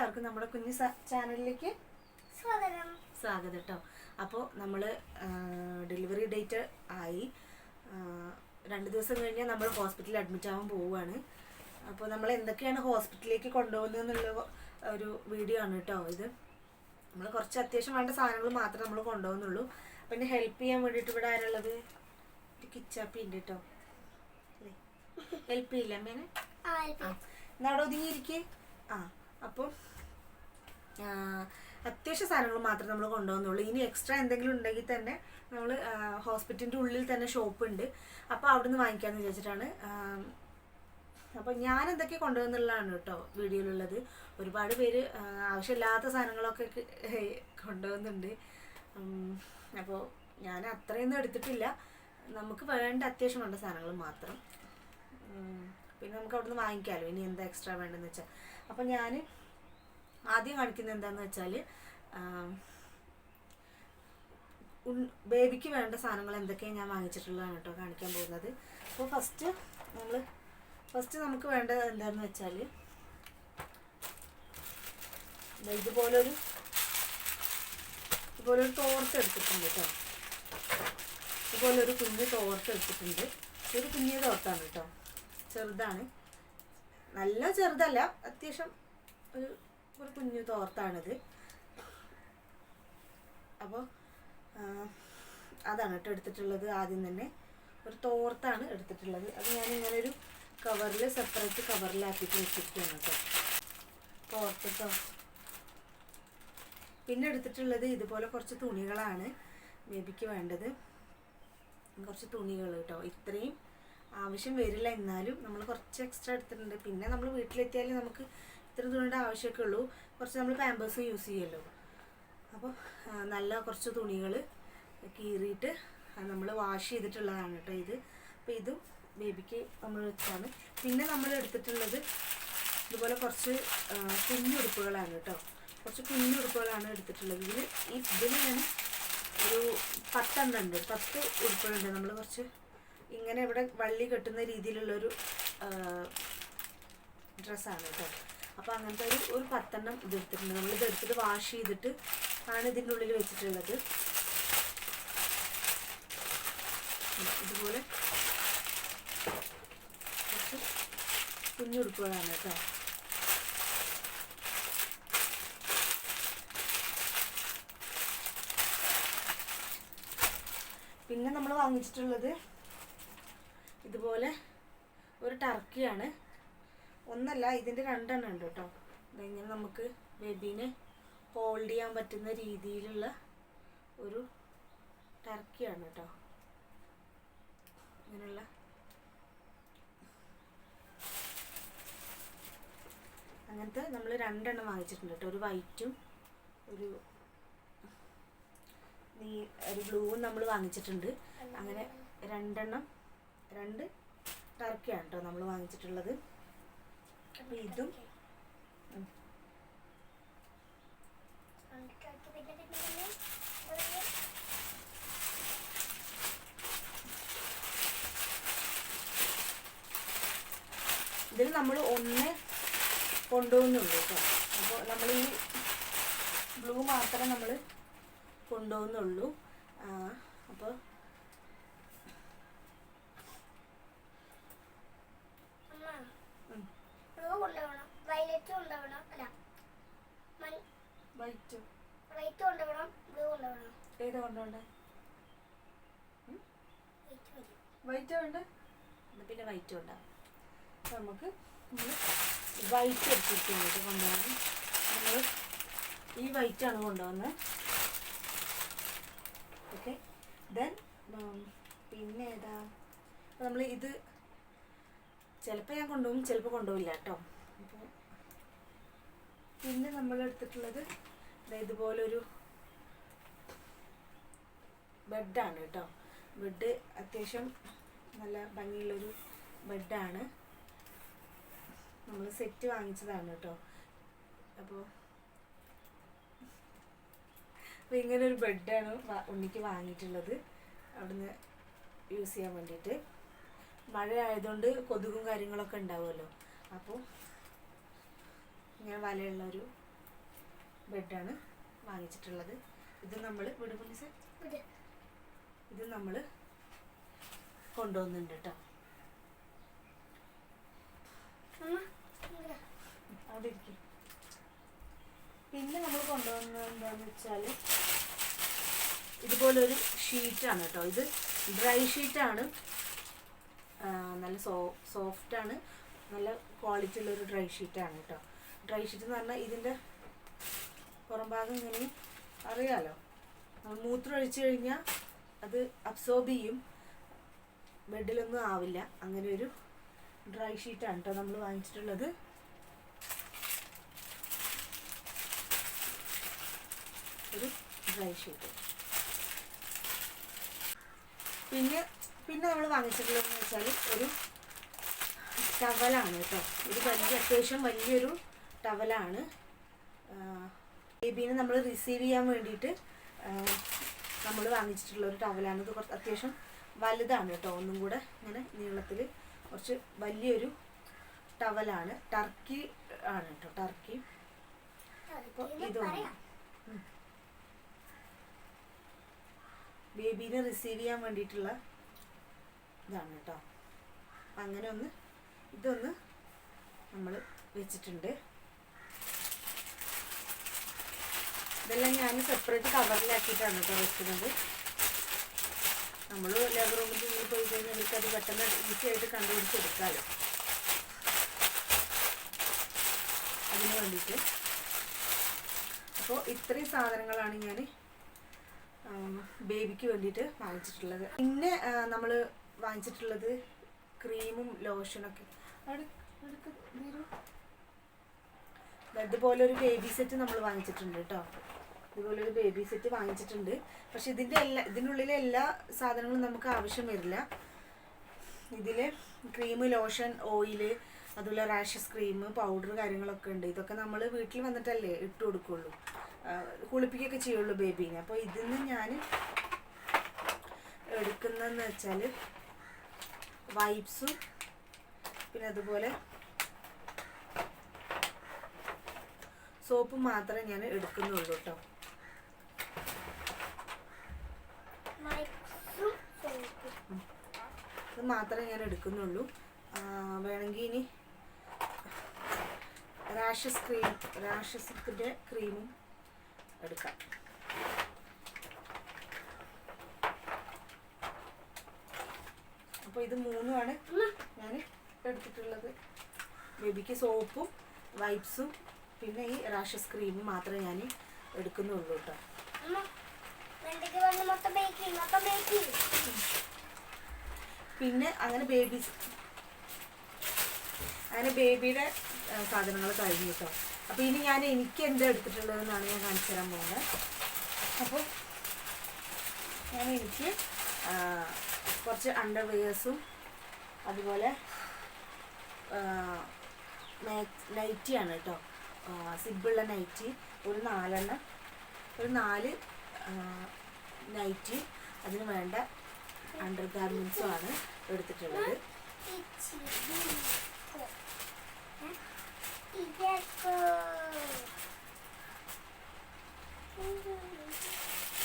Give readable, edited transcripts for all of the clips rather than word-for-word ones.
എല്ലാവർക്കും നമ്മുടെ കുഞ്ഞു ചാനലിലേക്ക് സ്വാഗതം കേട്ടോ. അപ്പോൾ നമ്മൾ ഡെലിവറി ഡേറ്റ് ആയി 2 ദിവസം കഴിഞ്ഞാൽ നമ്മൾ ഹോസ്പിറ്റലിൽ അഡ്മിറ്റ് ആവാൻ പോവുകയാണ്. അപ്പോൾ നമ്മൾ എന്തൊക്കെയാണ് ഹോസ്പിറ്റലിലേക്ക് കൊണ്ടുപോകുന്നത് എന്നുള്ള ഒരു വീഡിയോ ആണ് കേട്ടോ ഇത്. നമ്മൾ കുറച്ച് അത്യാവശ്യം വേണ്ട സാധനങ്ങൾ മാത്രമേ നമ്മൾ കൊണ്ടുപോകുന്നുള്ളൂ. അപ്പം എന്നെ ഹെൽപ്പ് ചെയ്യാൻ വേണ്ടിയിട്ട് ഇവിടെ ആരുള്ളത്? ഒരു കിച്ചാപ്പി ഉണ്ട് കേട്ടോ. ഹെൽപ്പ് ചെയ്യില്ല അമ്മേനെ? എന്നാ അവിടെ ഒതുങ്ങിയിരിക്കേ. അപ്പോൾ അത്യാവശ്യ സാധനങ്ങൾ മാത്രമേ നമ്മൾ കൊണ്ടുപോകുന്നുള്ളൂ. ഇനി എക്സ്ട്രാ എന്തെങ്കിലും ഉണ്ടെങ്കിൽ തന്നെ നമ്മൾ ഹോസ്പിറ്റലിൻ്റെ ഉള്ളിൽ തന്നെ ഷോപ്പ് ഉണ്ട്, അപ്പോൾ അവിടെ നിന്ന് വാങ്ങിക്കാമെന്ന് വിചാരിച്ചിട്ടാണ്. അപ്പോൾ ഞാൻ എന്തൊക്കെ കൊണ്ടുപോകുന്നുള്ളതാണ് കേട്ടോ വീഡിയോയിലുള്ളത്. ഒരുപാട് പേര് ആവശ്യമില്ലാത്ത സാധനങ്ങളൊക്കെ കൊണ്ടുപോകുന്നുണ്ട്. അപ്പോൾ ഞാൻ അത്രയൊന്നും എടുത്തിട്ടില്ല. നമുക്ക് വേണ്ട അത്യാവശ്യം വേണ്ട സാധനങ്ങൾ മാത്രം. പിന്നെ നമുക്ക് അവിടെ നിന്ന് വാങ്ങിക്കാമല്ലോ ഇനി എന്താ എക്സ്ട്രാ വേണ്ടതെന്ന് വെച്ചാൽ. അപ്പോൾ ഞാൻ ആദ്യം കാണിക്കുന്നത് എന്താണെന്ന് വെച്ചാൽ ബേബിക്ക് വേണ്ട സാധനങ്ങൾ എന്തൊക്കെയാണ് ഞാൻ വാങ്ങിച്ചിട്ടുള്ളതാണ് കേട്ടോ കാണിക്കാൻ പോകുന്നത്. അപ്പോൾ ഫസ്റ്റ് നമുക്ക് വേണ്ടത് എന്താണെന്ന് വെച്ചാൽ ഇതുപോലൊരു തോർത്ത് എടുത്തിട്ടുണ്ട് കേട്ടോ. ഇതുപോലൊരു കുഞ്ഞ് തോർത്ത് എടുത്തിട്ടുണ്ട്. ഒരു കുഞ്ഞ് തോർത്താണ് കേട്ടോ, ചെറുതാണ്, നല്ല ചെറുതല്ല, അത്യാവശ്യം ഒരു കുഞ്ഞു തോർത്താണിത്. അപ്പോൾ അതാണ് കേട്ടോ എടുത്തിട്ടുള്ളത്. ആദ്യം തന്നെ ഒരു തോർത്താണ് എടുത്തിട്ടുള്ളത്. അത് ഞാൻ ഇങ്ങനെ ഒരു കവറിൽ സെപ്പറേറ്റ് കവറിലാക്കിയിട്ട് വെച്ചിരിക്കുകയാണ് കേട്ടോ തോർത്തിട്ടോ. പിന്നെ എടുത്തിട്ടുള്ളത് ഇതുപോലെ കുറച്ച് തുണികളാണ് ബേബിക്ക് വേണ്ടത്. കുറച്ച് തുണികൾ കേട്ടോ. ഇത്രയും ആവശ്യം വരില്ല, എന്നാലും നമ്മൾ കുറച്ച് എക്സ്ട്രാ എടുത്തിട്ടുണ്ട്. പിന്നെ നമ്മൾ വീട്ടിലെത്തിയാൽ നമുക്ക് ഇത്ര തുണിയുടെ ആവശ്യമൊക്കെ ഉള്ളൂ. കുറച്ച് നമ്മൾ പാമ്പേഴ്സ് യൂസ് ചെയ്യുമല്ലോ. അപ്പോൾ നല്ല കുറച്ച് തുണികൾ കീറിയിട്ട് നമ്മൾ വാഷ് ചെയ്തിട്ടുള്ളതാണ് കേട്ടോ ഇത്. അപ്പോൾ ഇതും ബേബിക്ക് നമ്മൾ വെച്ചാണ്. പിന്നെ നമ്മൾ എടുത്തിട്ടുള്ളത് ഇതുപോലെ കുറച്ച് കുഞ്ഞുടുപ്പുകളാണ് കേട്ടോ. കുറച്ച് കുഞ്ഞുടുപ്പുകളാണ് എടുത്തിട്ടുള്ളത്. ഇതിൽ ഞാൻ ഒരു 10 എണ്ണം ഉണ്ട്, 10 ഉടുപ്പുകളുണ്ട്. നമ്മൾ കുറച്ച് ഇങ്ങനെ ഇവിടെ വള്ളി കെട്ടുന്ന രീതിയിലുള്ളൊരു ഡ്രസ്സാണ് കേട്ടോ. അപ്പോൾ അങ്ങനത്തെ ഒരു 10 എണ്ണം ഇതെടുത്തിട്ടുണ്ട്. നമ്മളിത് എടുത്തിട്ട് വാഷ് ചെയ്തിട്ട് ആണ് ഇതിൻ്റെ ഉള്ളിൽ വെച്ചിട്ടുള്ളത്. ഇതുപോലെ കുറച്ച് കുഞ്ഞുടുപ്പുകളാണ് കേട്ടോ. പിന്നെ നമ്മൾ വാങ്ങിച്ചിട്ടുള്ളത് ഇതുപോലെ ഒരു ടർക്കിയാണ്. ഒന്നല്ല, ഇതിൻ്റെ 2 എണ്ണം ഉണ്ട് കേട്ടോ. ഇതെങ്ങനെ നമുക്ക് ബേബീനെ ഹോൾഡ് ചെയ്യാൻ പറ്റുന്ന രീതിയിലുള്ള ഒരു ടർക്കിയാണ് കേട്ടോ. ഇങ്ങനെയുള്ള അങ്ങനത്തെ നമ്മൾ 2 എണ്ണം വാങ്ങിച്ചിട്ടുണ്ട് കേട്ടോ. ഒരു വൈറ്റും ഒരു ബ്ലൂവും നമ്മൾ വാങ്ങിച്ചിട്ടുണ്ട്. അങ്ങനെ 2 എണ്ണം 2 ടർക്കിയാണ് കേട്ടോ നമ്മൾ വാങ്ങിച്ചിട്ടുള്ളത്. അപ്പോൾ ഇതും ഇതിൽ നമ്മൾ ഒന്ന് കൊണ്ടുപോകുന്നുള്ളൂ കേട്ടോ. അപ്പോൾ നമ്മൾ ഈ ബ്ലൂ മാത്രമേ നമ്മൾ കൊണ്ടുപോകുന്നുള്ളൂ. അപ്പോൾ ഏതാ കൊണ്ടുപോണ്ടേ? വൈറ്റ് വേണ്ട, പിന്നെ വൈറ്റ് ഉണ്ടാവും. നമുക്ക് വൈറ്റ് എടുത്തിട്ട് കൊണ്ടുപോകാൻ നമ്മൾ ഈ വൈറ്റാണ് കൊണ്ടുപോകുന്നത്. ഓക്കെ, ദെൻ പിന്നെ ഏതാ നമ്മൾ ഇത് ചിലപ്പോൾ ഞാൻ കൊണ്ടുപോകും, ചിലപ്പോൾ കൊണ്ടുപോകില്ല കേട്ടോ. അപ്പോൾ പിന്നെ നമ്മൾ എടുത്തിട്ടുള്ളത് ഇതുപോലൊരു ബെഡാണ് കേട്ടോ. ബെഡ് അത്യാവശ്യം നല്ല ഭംഗിയുള്ളൊരു ബെഡാണ്. നമ്മൾ സെറ്റ് വാങ്ങിച്ചതാണ് കേട്ടോ. അപ്പോൾ ഇങ്ങനെ ഒരു ബെഡാണ് ഉണ്ണിക്ക് വാങ്ങിയിട്ടുള്ളത് അവിടുന്ന് യൂസ് ചെയ്യാൻ വേണ്ടിയിട്ട്. മഴ ആയതുകൊണ്ട് കൊതുകും കാര്യങ്ങളൊക്കെ ഉണ്ടാവുമല്ലോ. അപ്പോൾ ഇങ്ങനെ വലയുള്ളൊരു ബെഡാണ് വാങ്ങിച്ചിട്ടുള്ളത്. ഇത് നമ്മൾ ഇത് നമ്മൾ കൊണ്ടുവന്നിട്ടുണ്ട് കേട്ടോ. അവിടെ ഇരിക്കും. പിന്നെ നമ്മൾ കൊണ്ടുവന്നത് എന്താണെന്ന് വെച്ചാൽ ഇതുപോലൊരു ഷീറ്റാണ് കേട്ടോ. ഇത് ഡ്രൈ ഷീറ്റാണ്, നല്ല സോഫ്റ്റാണ്, നല്ല ക്വാളിറ്റി ഉള്ളൊരു ഡ്രൈ ഷീറ്റാണ് കേട്ടോ. ഡ്രൈ ഷീറ്റ് എന്ന് പറഞ്ഞാൽ ഇതിൻ്റെ പുറം ഭാഗം ഇങ്ങനെ അറിയാലോ, നമ്മൾ മൂത്രം ഒഴിച്ചു കഴിഞ്ഞാൽ അത് അബ്സോർബ് ചെയ്യും, ബെഡിലൊന്നും ആവില്ല. അങ്ങനെ ഒരു ഡ്രൈ ഷീറ്റാണ് കേട്ടോ നമ്മൾ വാങ്ങിച്ചിട്ടുള്ളത്. ഒരു ഡ്രൈ ഷീറ്റ്. പിന്നെ നമ്മൾ വാങ്ങിച്ചിട്ടുള്ളതെന്ന് വെച്ചാൽ ഒരു ടവലാണ് കേട്ടോ. ഇത് അത്യാവശ്യം വലിയൊരു ടവലാണ്. ബേബീനെ നമ്മൾ റിസീവ് ചെയ്യാൻ വേണ്ടിയിട്ട് നമ്മൾ വാങ്ങിച്ചിട്ടുള്ള ഒരു ടവലാണ്. ഇത് കുറച്ച് അത്യാവശ്യം വലുതാണ് കേട്ടോ, ഒന്നും കൂടെ ഇങ്ങനെ നീളത്തിൽ കുറച്ച് വലിയൊരു ടവലാണ്. ടർക്കി ആണ് കേട്ടോ, ടർക്കി. അപ്പോൾ ഇതൊന്ന് ബേബീനെ റിസീവ് ചെയ്യാൻ വേണ്ടിയിട്ടുള്ള ഇതാണ് കേട്ടോ. അങ്ങനെ ഇതൊന്ന് നമ്മൾ വെച്ചിട്ടുണ്ട്. ഇതെല്ലാം ഞാൻ സെപ്പറേറ്റ് കവറിലാക്കിയിട്ടാണ് കേട്ടോ വെക്കുന്നത്. നമ്മൾ ലേബർ റൂമിൽ ഉള്ളിൽ പോയി കഴിഞ്ഞാൽ എനിക്കത് പെട്ടെന്ന് ഈസി ആയിട്ട് കണ്ടുപിടിച്ചെടുക്കാമല്ലോ, അതിന് വേണ്ടിയിട്ട്. അപ്പോൾ ഇത്രയും സാധനങ്ങളാണ് ഞാൻ ബേബിക്ക് വേണ്ടിയിട്ട് വാങ്ങിച്ചിട്ടുള്ളത്. പിന്നെ നമ്മൾ വാങ്ങിച്ചിട്ടുള്ളത് ക്രീമും ലോഷനൊക്കെ. ഇതുപോലൊരു ബേബി സെറ്റ് നമ്മൾ വാങ്ങിച്ചിട്ടുണ്ട് കേട്ടോ. ഇതുപോലൊരു ബേബി സെറ്റ് വാങ്ങിച്ചിട്ടുണ്ട്. പക്ഷെ ഇതിനുള്ളിലെ എല്ലാ സാധനങ്ങളും നമുക്ക് ആവശ്യം വരില്ല. ഇതിൽ ക്രീം, ലോഷൻ, ഓയില്, അതുപോലെ റാഷസ് ക്രീം, പൗഡർ കാര്യങ്ങളൊക്കെ ഉണ്ട്. ഇതൊക്കെ നമ്മൾ വീട്ടിൽ വന്നിട്ടല്ലേ ഇട്ട് കൊടുക്കുള്ളൂ, കുളിപ്പിക്കുകയൊക്കെ ചെയ്യുള്ളൂ ബേബീനെ. അപ്പോൾ ഇതിന്ന് ഞാൻ എടുക്കുന്നതെന്ന് വെച്ചാൽ വൈപ്സും പിന്നെ അതുപോലെ സോപ്പും മാത്രമേ ഞാൻ എടുക്കുന്നുള്ളൂ കേട്ടോ. ഇത് മാത്രമേ ഞാൻ എടുക്കുന്നുള്ളൂ. വേണമെങ്കിൽ ഇനി റാഷസിൻ്റെ ക്രീമും എടുക്കാം. അപ്പോൾ ഇത് മൂന്നുമാണ് ഞാൻ എടുത്തിട്ടുള്ളത്. ബേബിക്ക് സോപ്പും വൈപ്സും പിന്നെ ഈ റാഷസ് ക്രീമും മാത്രമേ ഞാൻ എടുക്കുന്നുള്ളൂ കേട്ടോ. പിന്നെ അങ്ങനെ ബേബിയുടെ സാധനങ്ങൾ കഴിഞ്ഞു കേട്ടോ. അപ്പോൾ ഇനി എനിക്ക് എന്താ എടുത്തിട്ടുള്ളതെന്നാണ് ഞാൻ കാണിച്ചു തരാൻ പോകുന്നത്. അപ്പോൾ എനിക്ക് കുറച്ച് അണ്ടർവെയേഴ്സും അതുപോലെ നൈറ്റിയാണ് കേട്ടോ. സിബുള്ള നൈറ്റി ഒരു 4 നൈറ്റി, അതിന് വേണ്ട അണ്ടർ ഗാർമെൻറ്റ്സും ആണ് എടുത്തിട്ടുള്ളത്.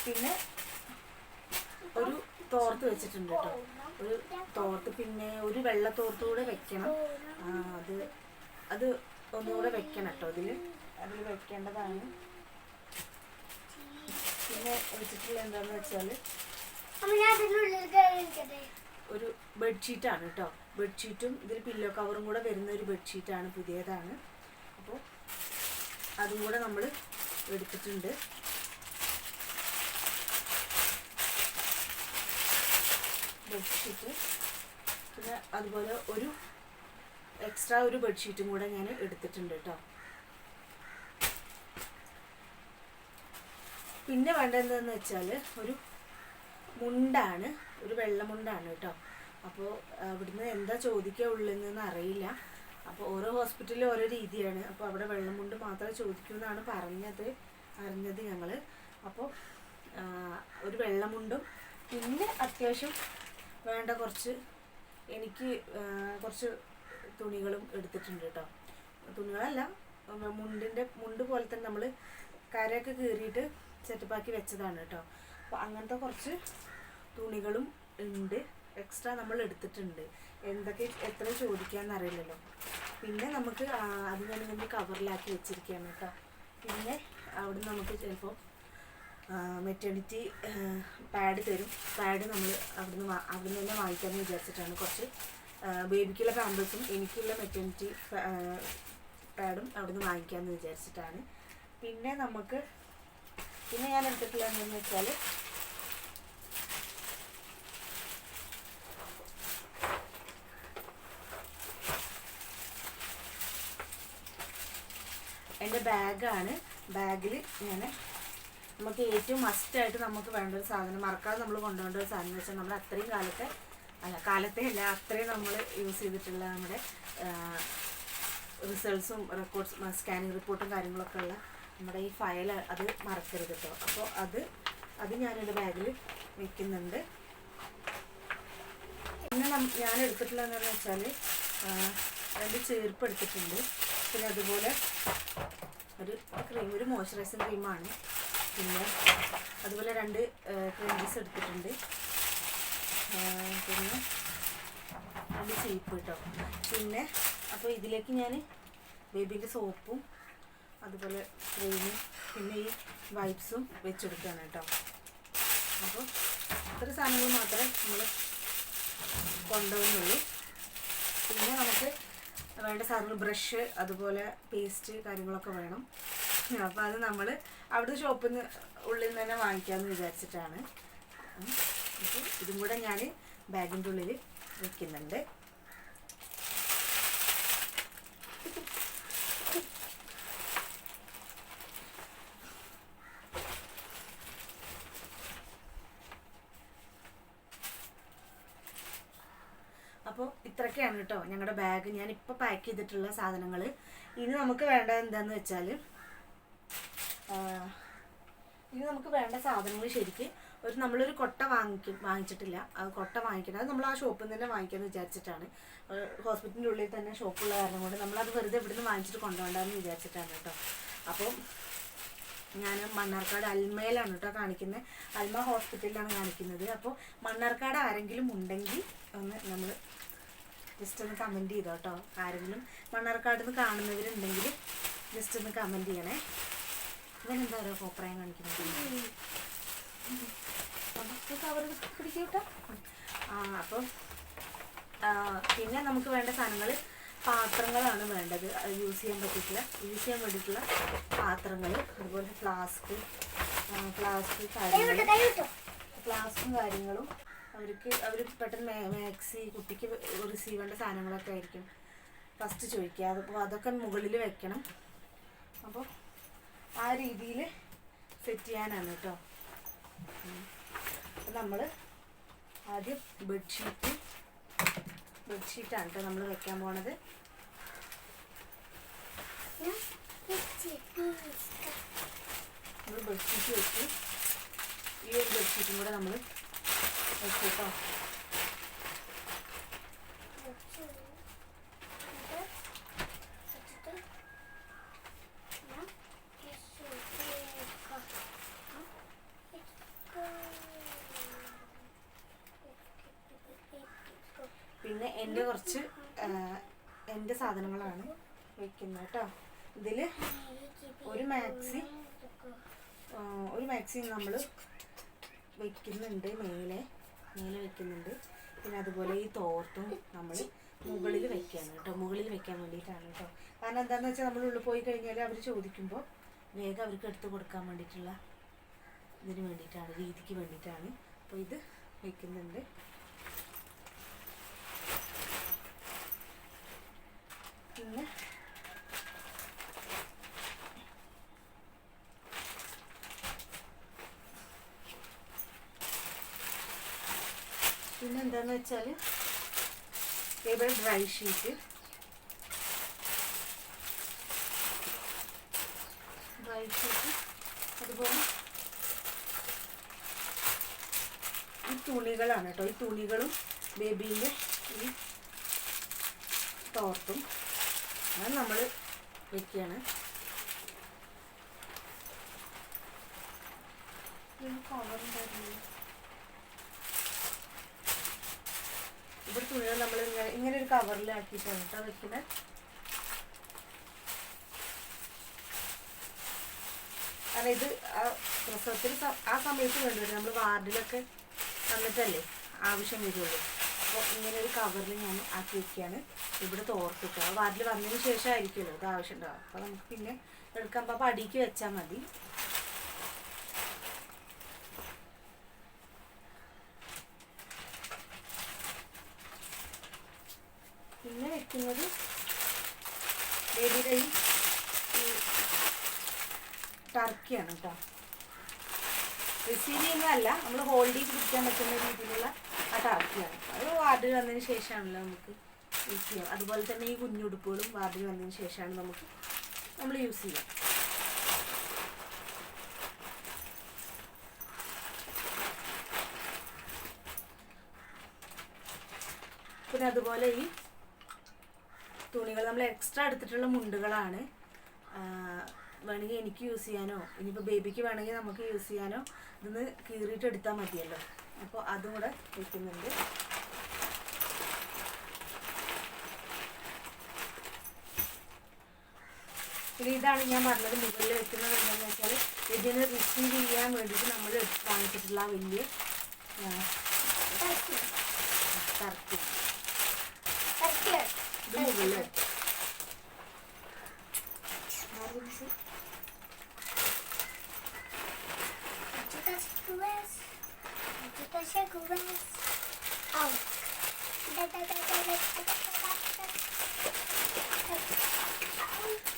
പിന്നെ ഒരു തോർത്ത് വെച്ചിട്ടുണ്ട് കേട്ടോ, ഒരു തോർത്ത്. പിന്നെ ഒരു വെള്ള തോർത്ത് കൂടെ വെക്കണം. അത് ഒന്നുകൂടെ വെക്കണം കേട്ടോ, അതിൽ വെക്കേണ്ടതാണ്. പിന്നെ വെച്ചിട്ടുള്ള എന്താണെന്ന് വെച്ചാൽ ഒരു ബെഡ്ഷീറ്റാണ് കേട്ടോ. ബെഡ്ഷീറ്റും ഇതിൽ പില്ലോ കവറും കൂടെ വരുന്ന ഒരു ബെഡ്ഷീറ്റാണ്, പുതിയതാണ്. അപ്പോൾ അതും കൂടെ നമ്മൾ എടുത്തിട്ടുണ്ട്. ബെഡ്ഷീറ്റ് പിന്നെ അതുപോലെ ഒരു എക്സ്ട്രാ ഒരു ബെഡ്ഷീറ്റും കൂടെ ഞാൻ എടുത്തിട്ടുണ്ട് കേട്ടോ. പിന്നെ വേണ്ടതെന്ന് വെച്ചാൽ ഒരു മുണ്ടാണ്, ഒരു വെള്ളമുണ്ടാണ് കേട്ടോ. അപ്പോൾ ഇവിടുന്ന് എന്താ ചോദിക്കാനുള്ളതെന്ന് അറിയില്ല. അപ്പോൾ ഓരോ ഹോസ്പിറ്റലിലും ഓരോ രീതിയാണ്. അപ്പോൾ അവിടെ വെള്ളമുണ്ട് മാത്രമേ ചോദിക്കൂ എന്നാണ് അറിഞ്ഞത് ഞങ്ങൾ. അപ്പോൾ ഒരു വെള്ളമുണ്ടും പിന്നെ അത്യാവശ്യം വേണ്ട എനിക്ക് കുറച്ച് തുണികളും എടുത്തിട്ടുണ്ട് കേട്ടോ. തുണികളല്ല, മുണ്ട് പോലെ തന്നെ നമ്മൾ കരയൊക്കെ കീറിയിട്ട് സെറ്റപ്പാക്കി വെച്ചതാണ് കേട്ടോ. അപ്പോൾ അങ്ങനത്തെ കുറച്ച് തുണികളും ഉണ്ട്, എക്സ്ട്രാ നമ്മൾ എടുത്തിട്ടുണ്ട്. എന്തൊക്കെ എത്ര ചോദിക്കാമെന്ന് അറിയില്ലല്ലോ. പിന്നെ നമുക്ക് അത് ഞാനിങ്ങനെ കവറിലാക്കി വെച്ചിരിക്കുകയാണ് കേട്ടോ. പിന്നെ അവിടെ നമുക്ക് ചിലപ്പോൾ മെറ്റേണിറ്റി പാഡ് തരും. പാഡ് നമ്മൾ അവിടുന്ന് തന്നെ വാങ്ങിക്കാമെന്ന് വിചാരിച്ചിട്ടാണ്. കുറച്ച് ബേബിക്കുള്ള പാമ്പേഴ്സും എനിക്കുള്ള മെറ്റേണിറ്റി പാഡും അവിടുന്ന് വാങ്ങിക്കാമെന്ന് വിചാരിച്ചിട്ടാണ്. പിന്നെ ഞാൻ എടുത്തിട്ടുള്ളത് എന്താണെന്ന് വെച്ചാൽ എൻ്റെ ബാഗാണ്. ബാഗിൽ നമുക്ക് ഏറ്റവും മസ്റ്റായിട്ട് നമുക്ക് വേണ്ട ഒരു സാധനം, മറക്കാതെ നമ്മൾ കൊണ്ടുപോകേണ്ട ഒരു സാധനം എന്ന് വെച്ചാൽ നമ്മൾ അത്രയും അത്രയും നമ്മൾ യൂസ് ചെയ്തിട്ടുള്ള നമ്മുടെ റിസൾട്ട്സും റെക്കോർഡ്സും സ്കാനിങ് റിപ്പോർട്ടും കാര്യങ്ങളൊക്കെ ഉള്ള നമ്മുടെ ഈ ഫയൽ അത് മറക്കരുത് കേട്ടോ. അപ്പോൾ അത് ഞാനെൻ്റെ ബാഗിൽ വയ്ക്കുന്നുണ്ട്. പിന്നെ ഞാൻ എടുത്തിട്ടുള്ളതെന്ന് വെച്ചാൽ 2 ചെരുപ്പ് എടുത്തിട്ടുണ്ട്. പിന്നെ അതുപോലെ ഒരു മോയ്സ്ചറൈസിങ് ക്രീമാണ്. പിന്നെ അതുപോലെ 2 ക്രീംസ് എടുത്തിട്ടുണ്ട്. പിന്നെ 2 ചീപ്പ് കേട്ടോ. പിന്നെ അപ്പോൾ ഇതിലേക്ക് ഞാൻ ബേബീൻ്റെ സോപ്പും അതുപോലെ ക്രീമും പിന്നെ ഈ വൈപ്സും വെച്ചെടുക്കുകയാണ് കേട്ടോ. അപ്പോൾ ഇത്ര സാധനങ്ങൾ മാത്രമേ നമ്മൾ കൊണ്ടുപോകുന്നുള്ളൂ. പിന്നെ നമുക്ക് വേണ്ട സാധനങ്ങൾ ബ്രഷ് അതുപോലെ പേസ്റ്റ് കാര്യങ്ങളൊക്കെ വേണം. അപ്പോൾ അത് നമ്മൾ അവിടുത്തെ ഷോപ്പിൽ നിന്ന് ഉള്ളിൽ നിന്ന് തന്നെ വാങ്ങിക്കാമെന്ന് വിചാരിച്ചിട്ടാണ്. അപ്പോൾ ഇതും കൂടെ ഞാൻ ബാഗിൻ്റെ ഉള്ളിൽ വയ്ക്കുന്നുണ്ട്. അപ്പോൾ ഇത്രയൊക്കെയാണ് കേട്ടോ ഞങ്ങളുടെ ബാഗ്. ഞാനിപ്പോൾ പാക്ക് ചെയ്തിട്ടുള്ള സാധനങ്ങൾ. ഇനി നമുക്ക് വേണ്ടത് എന്താണെന്ന് വെച്ചാൽ സാധനങ്ങൾ ശരിക്ക് നമ്മളൊരു കൊട്ട വാങ്ങിച്ചിട്ടില്ല. അത് കൊട്ട വാങ്ങിക്കണം. അത് നമ്മൾ ആ ഷോപ്പിൽ നിന്ന് തന്നെ വാങ്ങിക്കാമെന്ന് വിചാരിച്ചിട്ടാണ്. ഹോസ്പിറ്റലിൻ്റെ ഉള്ളിൽ തന്നെ ഷോപ്പുള്ള കാരണം കൊണ്ട് നമ്മളത് വെറുതെ ഇവിടുന്ന് വാങ്ങിച്ചിട്ട് കൊണ്ടുപോകണ്ടെന്ന് വിചാരിച്ചിട്ടാണ് കേട്ടോ. അപ്പോൾ ഞാൻ മണ്ണാർക്കാട് അൽമയിലാണ് കേട്ടോ കാണിക്കുന്നത്. അൽമ ഹോസ്പിറ്റലിലാണ് കാണിക്കുന്നത്. അപ്പോൾ മണ്ണാർക്കാട് ആരെങ്കിലും ഉണ്ടെങ്കിൽ ഒന്ന് നമ്മൾ ജസ്റ്റ് ഒന്ന് കമൻറ്റ് ചെയ്തോ കേട്ടോ. ആരെങ്കിലും മണ്ണാർക്കാട് നിന്ന് കാണുന്നവരുണ്ടെങ്കിൽ ജസ്റ്റ് ഒന്ന് കമൻറ്റ് ചെയ്യണേ. ഇവനെന്താ ഓരോ കോപ്രായം കാണിക്കുന്നത്? കവർ പിടിക്കട്ടോ. അപ്പം പിന്നെ നമുക്ക് വേണ്ട സാധനങ്ങൾ പാത്രങ്ങളാണ് വേണ്ടത്. യൂസ് ചെയ്യാൻ വേണ്ടിയിട്ടുള്ള പാത്രങ്ങൾ, അതുപോലെ ഫ്ലാസ്കും കാര്യങ്ങളും അവർ പെട്ടെന്ന് മാക്സി കുട്ടിക്ക് റിസീവ് ചെയ്യേണ്ട സാധനങ്ങളൊക്കെ ആയിരിക്കും ഫസ്റ്റ് ചോദിക്കുക. അപ്പോൾ അതൊക്കെ മുകളിൽ വെക്കണം. അപ്പോൾ ആ രീതിയിൽ സെറ്റ് ചെയ്യാനാണ് കേട്ടോ. നമ്മൾ ആദ്യം ബെഡ്ഷീറ്റാണ് കേട്ടോ നമ്മൾ വെക്കാൻ പോണത്. നമ്മൾ ബെഡ്ഷീറ്റ് വെച്ച് ഈ ഒരു ബെഡ്ഷീറ്റും കൂടെ നമ്മൾ വെച്ചേട്ടോ. പിന്നെ എൻ്റെ സാധനങ്ങളാണ് വെക്കുന്നത് കേട്ടോ. ഇതിൽ ഒരു മാക്സി നമ്മൾ വെക്കുന്നുണ്ട്, മേലെ വെക്കുന്നുണ്ട്. പിന്നെ അതുപോലെ ഈ തോർത്തും നമ്മൾ മുകളിൽ വെക്കുകയാണ് കേട്ടോ. മുകളിൽ വെക്കാൻ വേണ്ടിയിട്ടാണ് കേട്ടോ. കാരണം എന്താണെന്ന് വെച്ചാൽ നമ്മൾ ഉള്ളിൽ പോയി കഴിഞ്ഞാൽ അവർ ചോദിക്കുമ്പോൾ വേഗം അവർക്ക് എടുത്ത് കൊടുക്കാൻ വേണ്ടിയിട്ടുള്ള രീതിക്ക് വേണ്ടിയിട്ടാണ്. അപ്പോൾ ഇത് വെക്കുന്നുണ്ട്. പിന്നെ എന്താണെന്ന് വെച്ചാൽ ഇവിടെ ഡ്രൈ ഷീറ്റ്, അതുപോലെ ഈ തുണികളാണ് കേട്ടോ. ഈ തുണികളും ബേബീൻ്റെ ഈ തോർത്തും അത് നമ്മൾ വെക്കുകയാണ്. കവർ ഉണ്ടായിരുന്നു. ഇവിടെ തുണികൾ നമ്മൾ ഇങ്ങനെ ഒരു കവറിലാക്കിയിട്ടാണ് കേട്ടോ വെക്കുന്നത്. കാരണം ഇത് പ്രസവത്തിൽ ആ സമയത്ത് വേണ്ടിവരും, നമ്മൾ വാർഡിലൊക്കെ വന്നിട്ടല്ലേ ആവശ്യം വരുള്ളൂ. അപ്പോൾ ഇങ്ങനെ ഒരു കവറിൽ ഞാൻ ആക്കി വെക്കുകയാണ്. ഇവിടെ തോർത്തിട്ട് വാർഡിൽ വന്നതിന് ശേഷം ആയിരിക്കുമല്ലോ ഇത് ആവശ്യം ഉണ്ടാവും. അപ്പോൾ നമുക്ക് പിന്നെ എടുക്കാൻ അപ്പോൾ അടിക്ക് വെച്ചാൽ മതി. പിന്നെ വെക്കുന്നത് ബേബിയുടെ ഈ ടർക്കിയാണ് കേട്ടോ. റിസീവ് ചെയ്യുന്നതല്ല, നമ്മൾ ഹോൾഡ് ചെയ്ത് പിടിക്കാൻ പറ്റുന്ന രീതിയിലുള്ള ആ ടർക്കിയാണ്. അത് വാർഡിൽ വന്നതിന് ശേഷമാണല്ലോ നമുക്ക് യൂസ് ചെയ്യാം. അതുപോലെ തന്നെ ഈ കുഞ്ഞുടുപ്പുകളും വാർഡിൽ വന്നതിന് ശേഷമാണ് നമ്മൾ യൂസ് ചെയ്യാം. പിന്നെ അതുപോലെ ഈ തുണികൾ നമ്മൾ എക്സ്ട്രാ എടുത്തിട്ടുള്ള മുണ്ടുകളാണ്. വേണമെങ്കിൽ എനിക്ക് യൂസ് ചെയ്യാനോ ഇനിയിപ്പോൾ ബേബിക്ക് വേണമെങ്കിൽ നമുക്ക് യൂസ് ചെയ്യാനോ ഇതൊന്ന് കീറിയിട്ട് എടുത്താൽ മതിയല്ലോ. അപ്പോൾ അതും കൂടെ വയ്ക്കുന്നുണ്ട്. പിന്നെ ഇതാണ് ഞാൻ പറഞ്ഞത്, മുകളിൽ വെക്കുന്നത് എന്താണെന്ന് വെച്ചാൽ ഇതിന് റിസീവ് ചെയ്യാൻ വേണ്ടിയിട്ട് നമ്മൾ വാങ്ങിച്ചിട്ടുള്ള വലിയ ടർക്കി ഇത് മുകളിൽ വെക്കും.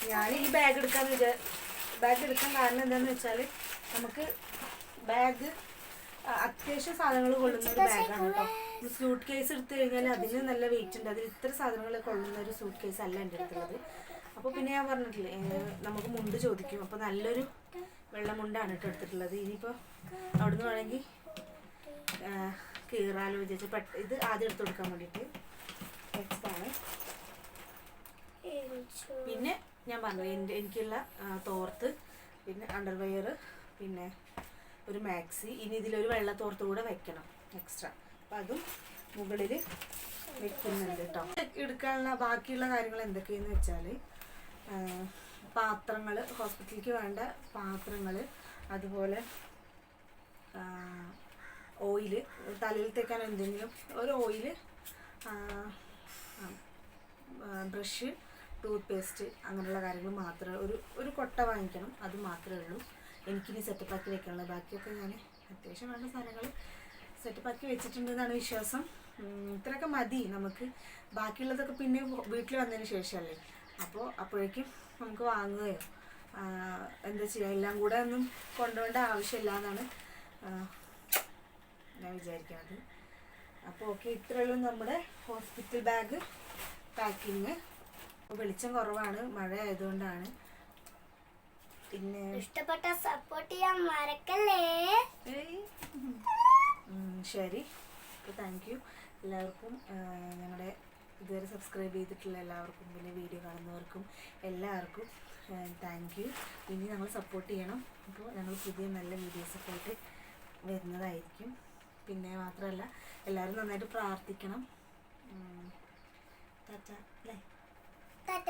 ഞാൻ ഈ ബാഗ് എടുക്കാൻ കാരണം എന്താണെന്ന് വെച്ചാൽ നമുക്ക് ബാഗ് അത്യാവശ്യം സാധനങ്ങൾ കൊള്ളുന്ന ഒരു ബാഗാണ് കേട്ടോ. സ്യൂട്ട് കേസ് എടുത്തു കഴിഞ്ഞാൽ അതിന് നല്ല വെയിറ്റ് ഉണ്ട്. അതിൽ ഇത്ര സാധനങ്ങൾ കൊള്ളുന്ന ഒരു സൂട്ട് കേസ് അല്ല എൻ്റെ അടുത്തുള്ളത്. അപ്പോൾ പിന്നെ ഞാൻ പറഞ്ഞിട്ടില്ലേ നമുക്ക് മുണ്ട് ചോദിക്കും. അപ്പോൾ നല്ലൊരു വെള്ളമുണ്ടാണ് കേട്ടോ എടുത്തിട്ടുള്ളത്. ഇനിയിപ്പോൾ അവിടുന്ന് വേണമെങ്കിൽ കീറാലോ വിചാരിച്ച് ഇത് ആദ്യം എടുത്ത് കൊടുക്കാൻ വേണ്ടിയിട്ട് നെക്സ്റ്റാണ്. പിന്നെ ഞാൻ പറഞ്ഞു എനിക്കുള്ള തോർത്ത്, പിന്നെ അണ്ടർവെയർ, പിന്നെ ഒരു മാക്സി. ഇനി ഇതിലൊരു വെള്ള തോർത്ത് കൂടെ വെക്കണം എക്സ്ട്രാ. അപ്പം അതും മുകളിൽ വെക്കുന്നുണ്ട് കേട്ടോ. എടുക്കാനുള്ള ബാക്കിയുള്ള കാര്യങ്ങൾ എന്തൊക്കെയെന്ന് വെച്ചാൽ പാത്രങ്ങൾ, ഹോസ്പിറ്റലിലേക്ക് വേണ്ട പാത്രങ്ങൾ, അതുപോലെ ഓയില്, തലയിൽ തേക്കാൻ എന്തെങ്കിലും ഒരു ഓയില്, ബ്രഷ്, ടൂത്ത് പേസ്റ്റ്, അങ്ങനെയുള്ള കാര്യങ്ങൾ മാത്രമേ ഒരു കൊട്ട വാങ്ങിക്കണം. അത് മാത്രമേ ഉള്ളൂ എനിക്കിനി സെറ്റപ്പാക്കി വെക്കാനുള്ളത്. ബാക്കിയൊക്കെ ഞാൻ അത്യാവശ്യം വേണ്ട സാധനങ്ങൾ സെറ്റപ്പാക്കി വെച്ചിട്ടുണ്ടെന്നാണ് വിശ്വാസം. ഇത്രയൊക്കെ മതി നമുക്ക്. ബാക്കിയുള്ളതൊക്കെ പിന്നെ വീട്ടിൽ വന്നതിന് ശേഷമല്ലേ, അപ്പോൾ അപ്പോഴേക്കും നമുക്ക് വാങ്ങുകയോ എന്താ ചെയ്യുക, എല്ലാം കൂടെ ഒന്നും കൊണ്ടുപോകേണ്ട ആവശ്യമില്ല എന്നാണ് ഞാൻ വിചാരിക്കുന്നത്. അപ്പോൾ ഓക്കെ, ഇത്രയുള്ളൂ നമ്മുടെ ഹോസ്പിറ്റൽ ബാഗ് പാക്കിങ്. വെളിച്ചം കുറവാണ്, മഴ ആയതുകൊണ്ടാണ്. പിന്നെ ഇഷ്ടപ്പെട്ട സപ്പോർട്ട് ചെയ്യാൻ മറക്കല്ലേ. ശരി, അപ്പോൾ താങ്ക് യു എല്ലാവർക്കും. ഞങ്ങളുടെ ഇതുവരെ സബ്സ്ക്രൈബ് ചെയ്തിട്ടുള്ള എല്ലാവർക്കും, പിന്നെ വീഡിയോ കാണുന്നവർക്കും എല്ലാവർക്കും താങ്ക് യു. ഇനി ഞങ്ങൾ സപ്പോർട്ട് ചെയ്യണം. അപ്പോൾ ഞങ്ങൾ പുതിയ നല്ല വീഡിയോസൊക്കെ ആയിട്ട് വരുന്നതായിരിക്കും. പിന്നെ മാത്രമല്ല എല്ലാവരും നന്നായിട്ട് പ്രാർത്ഥിക്കണം. ടാറ്റ അല്ലേ. ടാറ്റ.